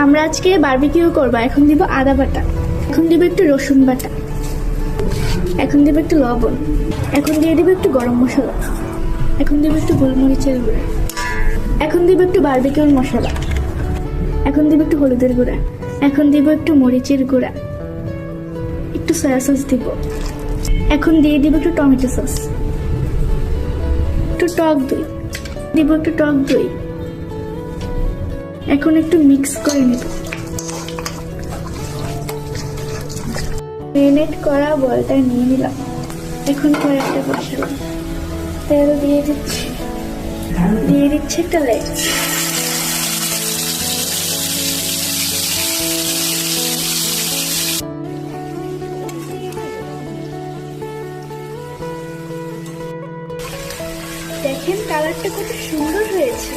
আমরা আজকে বারবিকিউ করবো। এখন দিব আদা বাটা, এখন দিব একটু রসুন বাটা, এখন দিব একটু লবণ, এখন দিয়ে দিব একটু গরম মশলা, এখন দিব একটু গোলমরিচের গুঁড়া, এখন দিব একটু বারবিকিউর মশলা, এখন দিব একটু হলুদের গুঁড়া, এখন দিব একটু মরিচের গুঁড়া, একটু সয়া সস দিব, এখন দিয়ে দিব একটু টমেটো সস, একটু টক দই দিব, একটু টক দই। এখন একটু মিক্স করে নেব। ম্যারিনেট করা বলটা নিয়ে নিলাম। এখন কয়েকটা বসালাম, তেল দিয়ে দিচ্ছি একটা লেগ। দেখেন কালারটা কত সুন্দর হয়েছে।